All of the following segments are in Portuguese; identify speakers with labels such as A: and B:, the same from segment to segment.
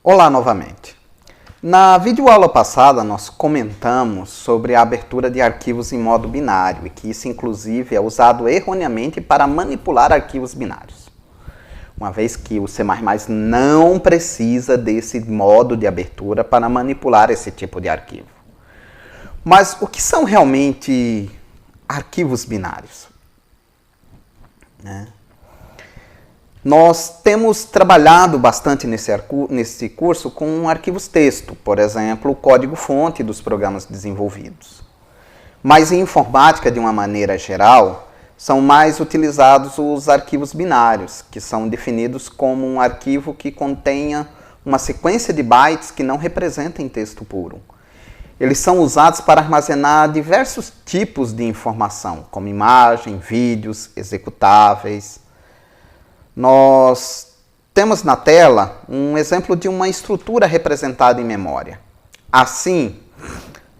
A: Olá novamente. Na videoaula passada nós comentamos sobre a abertura de arquivos em modo binário e que isso inclusive é usado erroneamente para manipular arquivos binários. Uma vez que o C++ não precisa desse modo de abertura para manipular esse tipo de arquivo. Mas o que são realmente arquivos binários? Nós temos trabalhado bastante nesse curso com arquivos texto, por exemplo, o código-fonte dos programas desenvolvidos. Mas em informática, de uma maneira geral, são mais utilizados os arquivos binários, que são definidos como um arquivo que contenha uma sequência de bytes que não representem texto puro. Eles são usados para armazenar diversos tipos de informação, como imagem, vídeos, executáveis. Nós temos na tela um exemplo de uma estrutura representada em memória. Assim,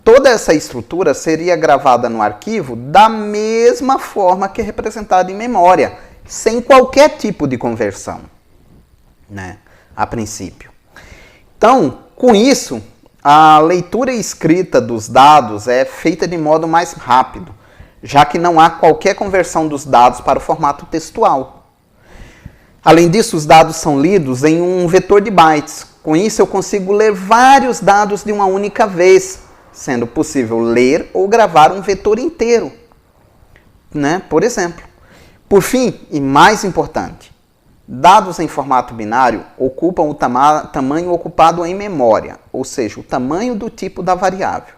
A: toda essa estrutura seria gravada no arquivo da mesma forma que é representada em memória, sem qualquer tipo de conversão, a princípio. Então, com isso, a leitura e escrita dos dados é feita de modo mais rápido, já que não há qualquer conversão dos dados para o formato textual. Além disso, os dados são lidos em um vetor de bytes. Com isso, eu consigo ler vários dados de uma única vez, sendo possível ler ou gravar um vetor inteiro, por exemplo. Por fim, e mais importante, dados em formato binário ocupam o tamanho ocupado em memória, ou seja, o tamanho do tipo da variável.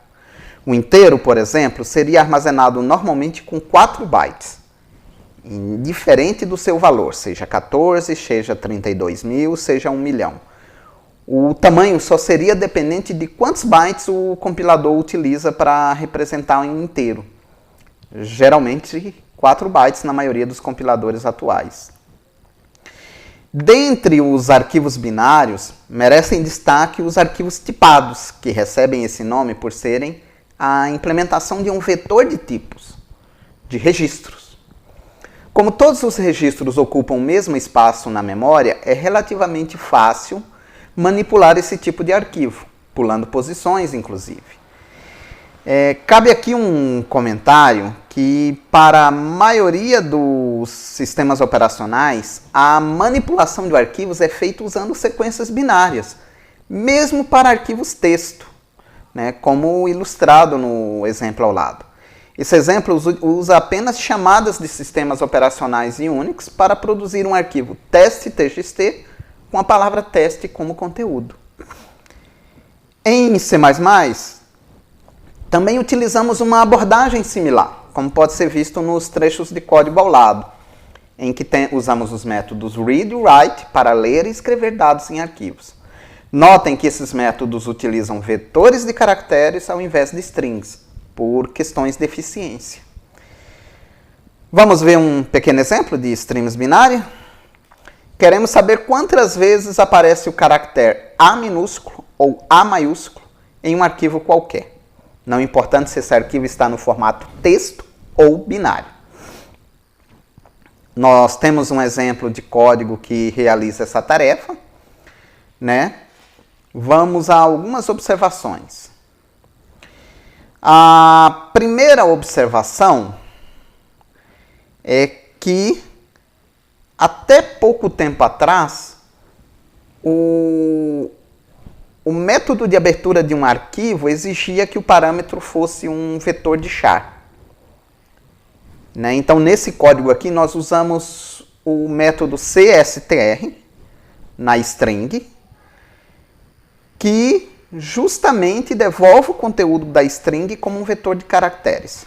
A: O inteiro, por exemplo, seria armazenado normalmente com 4 bytes. Indiferente do seu valor, seja 14, seja 32.000, seja 1 milhão. O tamanho só seria dependente de quantos bytes o compilador utiliza para representar um inteiro. Geralmente 4 bytes na maioria dos compiladores atuais. Dentre os arquivos binários, merecem destaque os arquivos tipados, que recebem esse nome por serem a implementação de um vetor de tipos, de registros. Como todos os registros ocupam o mesmo espaço na memória, é relativamente fácil manipular esse tipo de arquivo, pulando posições, inclusive. Cabe aqui um comentário que, para a maioria dos sistemas operacionais, a manipulação de arquivos é feita usando sequências binárias, mesmo para arquivos texto, como ilustrado no exemplo ao lado. Esse exemplo usa apenas chamadas de sistemas operacionais em Unix para produzir um arquivo teste.txt com a palavra teste como conteúdo. Em C++, também utilizamos uma abordagem similar, como pode ser visto nos trechos de código ao lado, em que usamos os métodos read e write para ler e escrever dados em arquivos. Notem que esses métodos utilizam vetores de caracteres ao invés de strings, por questões de eficiência. Vamos ver um pequeno exemplo de strings binária? Queremos saber quantas vezes aparece o caractere A minúsculo ou A maiúsculo em um arquivo qualquer, não importando se esse arquivo está no formato texto ou binário. Nós temos um exemplo de código que realiza essa tarefa, Vamos a algumas observações. A primeira observação é que, até pouco tempo atrás, o método de abertura de um arquivo exigia que o parâmetro fosse um vetor de char. Então, nesse código aqui, nós usamos o método cstr na string, que justamente devolve o conteúdo da string como um vetor de caracteres.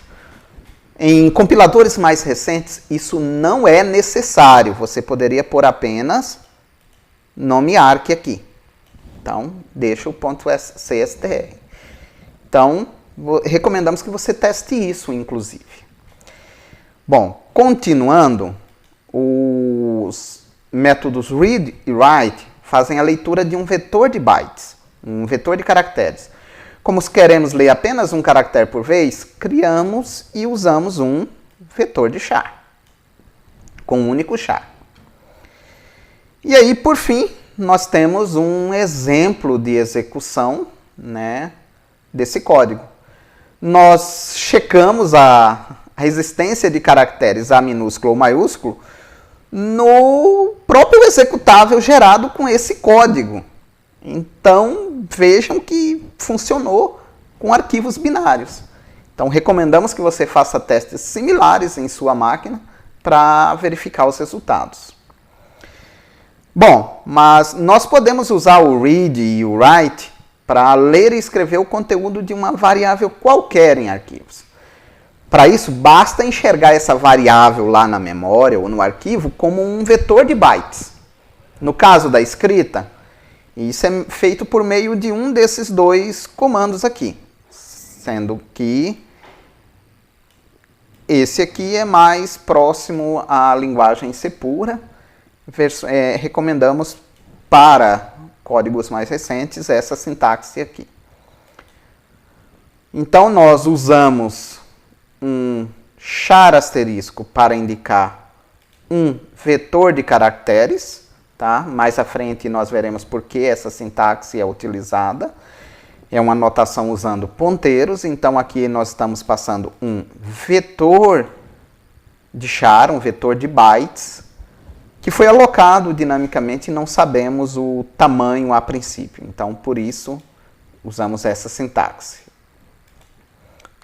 A: Em compiladores mais recentes, isso não é necessário. Você poderia pôr apenas nome arc aqui. Então, deixa o .cstr. Então, recomendamos que você teste isso, inclusive. Bom, continuando, os métodos read e write fazem a leitura de um vetor de bytes, um vetor de caracteres. Como queremos ler apenas um caractere por vez, criamos e usamos um vetor de char, com um único char. E aí, por fim, nós temos um exemplo de execução, né, desse código. Nós checamos a existência de caracteres A minúsculo ou maiúsculo no próprio executável gerado com esse código. Então, vejam que funcionou com arquivos binários. Então, recomendamos que você faça testes similares em sua máquina para verificar os resultados. Bom, mas nós podemos usar o read e o write para ler e escrever o conteúdo de uma variável qualquer em arquivos. Para isso, basta enxergar essa variável lá na memória ou no arquivo como um vetor de bytes. No caso da escrita, isso é feito por meio de um desses dois comandos aqui, sendo que esse aqui é mais próximo à linguagem C pura. Recomendamos para códigos mais recentes essa sintaxe aqui. Então, nós usamos um char asterisco para indicar um vetor de caracteres, tá? Mais à frente nós veremos por que essa sintaxe é utilizada. É uma notação usando ponteiros, então aqui nós estamos passando um vetor de char, um vetor de bytes, que foi alocado dinamicamente e não sabemos o tamanho a princípio. Então, por isso, usamos essa sintaxe.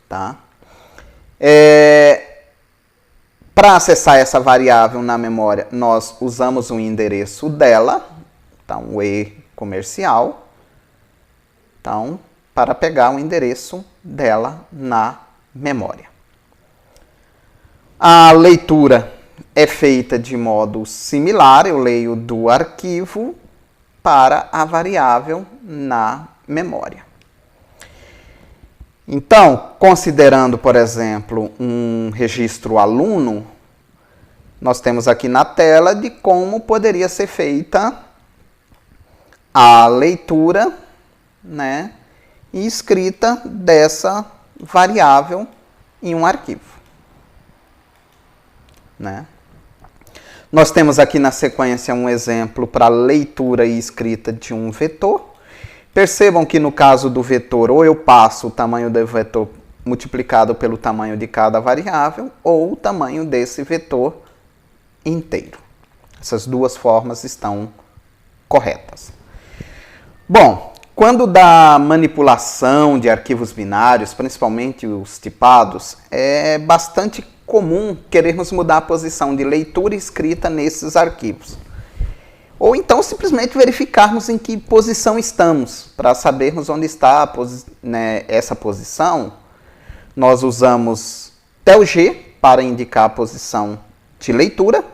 A: Tá? Para acessar essa variável na memória, nós usamos o endereço dela, então o E comercial, então, para pegar o endereço dela na memória. A leitura é feita de modo similar, eu leio do arquivo para a variável na memória. Então, considerando, por exemplo, um registro aluno, nós temos aqui na tela de como poderia ser feita a leitura, né, e escrita dessa variável em um arquivo. Né? Nós temos aqui na sequência um exemplo para leitura e escrita de um vetor. Percebam que no caso do vetor, ou eu passo o tamanho do vetor multiplicado pelo tamanho de cada variável, ou o tamanho desse vetor inteiro. Essas duas formas estão corretas. Bom, quando da manipulação de arquivos binários, principalmente os tipados, é bastante comum querermos mudar a posição de leitura e escrita nesses arquivos. Ou então simplesmente verificarmos em que posição estamos. Para sabermos onde está essa posição, nós usamos tel-g para indicar a posição de leitura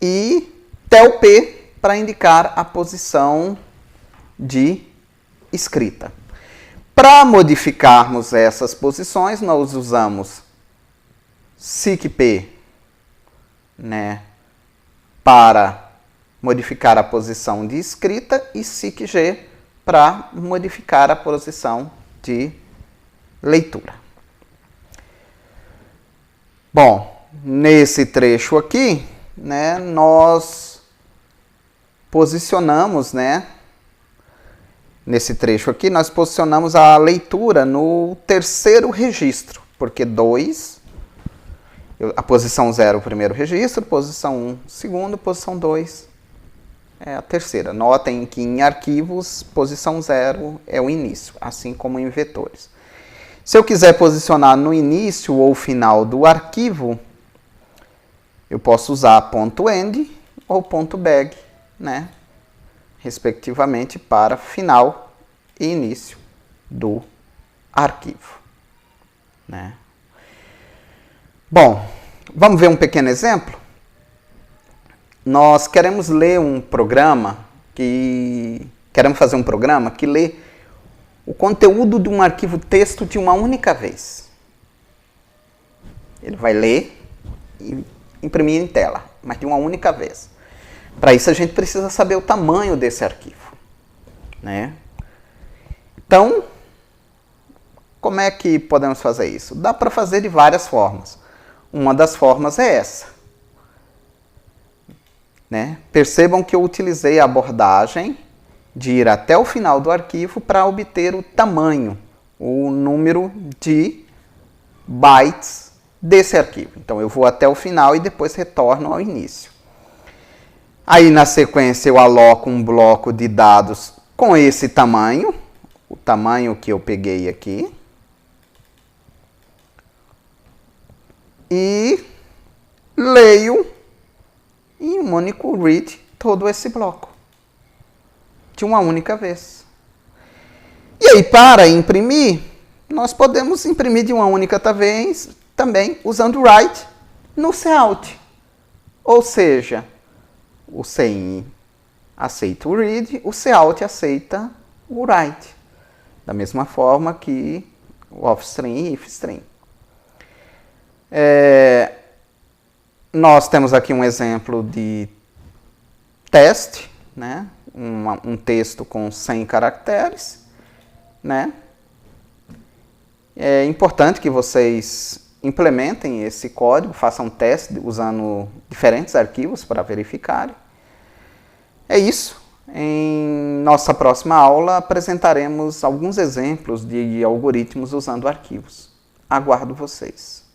A: e tel-p para indicar a posição de escrita. Para modificarmos essas posições, nós usamos seq-p, né, para modificar a posição de escrita e seq-g para modificar a posição de leitura. Bom, nesse trecho aqui, né, nós posicionamos, nesse trecho aqui, nós posicionamos a leitura no terceiro registro, porque 2, a posição 0 o primeiro registro, posição 1 o segundo, posição 2 é a terceira. Notem que em arquivos, posição 0 é o início, assim como em vetores. Se eu quiser posicionar no início ou final do arquivo, eu posso usar .end ou .bag, né, respectivamente para final e início do arquivo. Né? Bom, vamos ver um pequeno exemplo? Nós queremos ler um programa queremos fazer um programa que lê o conteúdo de um arquivo texto de uma única vez. Ele vai ler e imprimir em tela, mas de uma única vez. Para isso a gente precisa saber o tamanho desse arquivo. Né? Então, como é que podemos fazer isso? Dá para fazer de várias formas. Uma das formas é essa. né? Percebam que eu utilizei a abordagem de ir até o final do arquivo para obter o tamanho, o número de bytes desse arquivo. Então eu vou até o final e depois retorno ao início. Aí na sequência eu aloco um bloco de dados com esse tamanho, o tamanho que eu peguei aqui. E leio em um único read todo esse bloco, de uma única vez. E aí, para imprimir, nós podemos imprimir de uma única vez também usando write no cout. Ou seja, o CIN aceita o read, o cout aceita o write. Da mesma forma que o offstring e ifstring. Nós temos aqui um exemplo de teste, né? Um texto com 100 caracteres. Né? É importante que vocês implementem esse código, façam um teste usando diferentes arquivos para verificarem. É isso. Em nossa próxima aula apresentaremos alguns exemplos de algoritmos usando arquivos. Aguardo vocês.